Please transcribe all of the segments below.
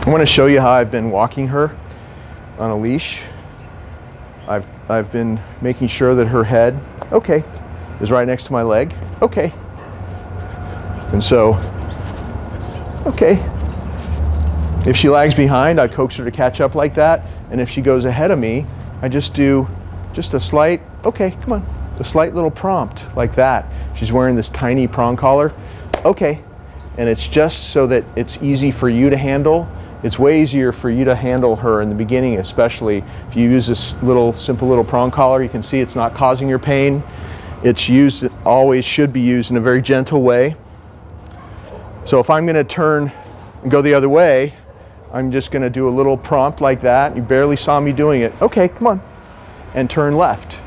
I want to show you how I've been walking her on a leash. I've been making sure that her head, okay, is right next to my leg, okay. And so, okay. If she lags behind, I coax her to catch up like that. And if she goes ahead of me, I just do just a slight, okay, come on, a slight little prompt like that. She's wearing this tiny prong collar, okay. And it's just so that it's easy for you to handle. It's way easier for you to handle her in the beginning, especially if you use this simple little prong collar. You can see it's not causing your pain. It's used, it always should be used in a very gentle way. So if I'm going to turn and go the other way, I'm just going to do a little prompt like that. You barely saw me doing it. Okay, come on. And turn left.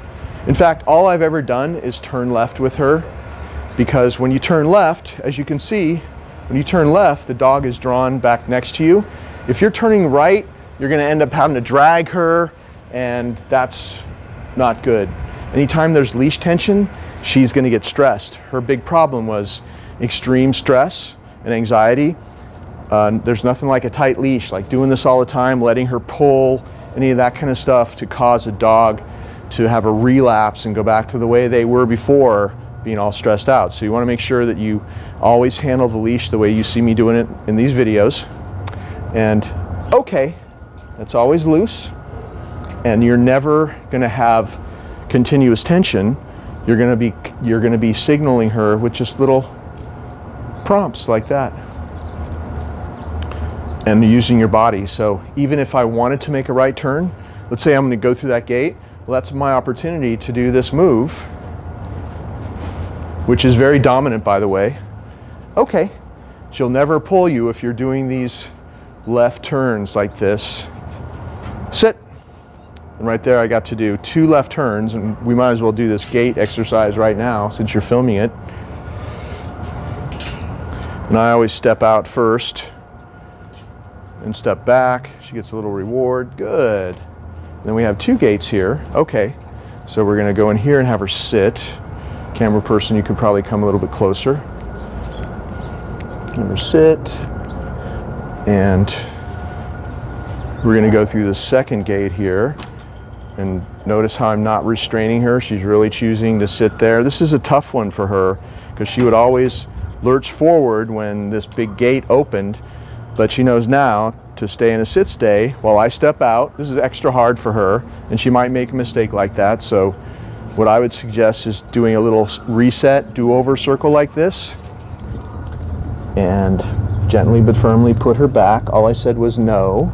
In fact, all I've ever done is turn left with her, because when you turn left, as you can see, when you turn left, the dog is drawn back next to you. If you're turning right, you're going to end up having to drag her, and that's not good. Anytime there's leash tension, she's going to get stressed. Her big problem was extreme stress and anxiety. There's nothing like a tight leash, like doing this all the time, letting her pull, any of that kind of stuff to cause a dog to have a relapse and go back to the way they were before, being all stressed out. So you want to make sure that you always handle the leash the way you see me doing it in these videos. And okay, that's always loose, and you're never going to have continuous tension. You're going to be signaling her with just little prompts like that, and using your body. So even if I wanted to make a right turn, let's say I'm going to go through that gate, well, that's my opportunity to do this move, which is very dominant, by the way. Okay, she'll never pull you if you're doing these left turns like this. Sit. And right there I got to do 2 left turns, and we might as well do this gait exercise right now since you're filming it. And I always step out first and step back. She gets a little reward. Good. Then we have 2 gaits here. Okay, so we're going to go in here and have her sit. Camera person, you could probably come a little bit closer. Have her sit. And we're going to go through the second gait here. And notice how I'm not restraining her. She's really choosing to sit there. This is a tough one for her, because she would always lurch forward when this big gate opened. But she knows now to stay in a sit stay while I step out. This is extra hard for her, and she might make a mistake like that. So what I would suggest is doing a little reset, do-over circle like this, and gently but firmly put her back. All I said was no,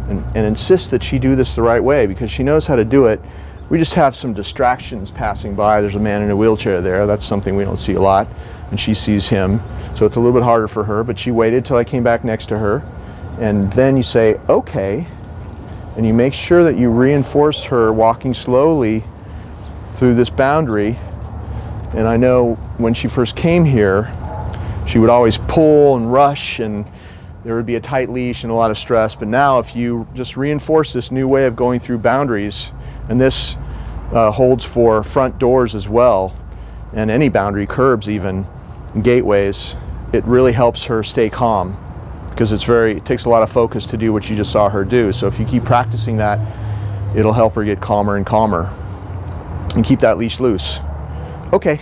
and insist that she do this the right way, because she knows how to do it. We just have some distractions passing by. There's a man in a wheelchair there. That's something we don't see a lot, and she sees him. So it's a little bit harder for her, but she waited till I came back next to her. And then you say, okay, and you make sure that you reinforce her walking slowly through this boundary. And I know when she first came here, she would always pull and rush, and there would be a tight leash and a lot of stress. But now if you just reinforce this new way of going through boundaries, and this holds for front doors as well, and any boundary, curbs even, and gateways, it really helps her stay calm, because it takes a lot of focus to do what you just saw her do. So if you keep practicing that, it'll help her get calmer and calmer. And keep that leash loose. Okay.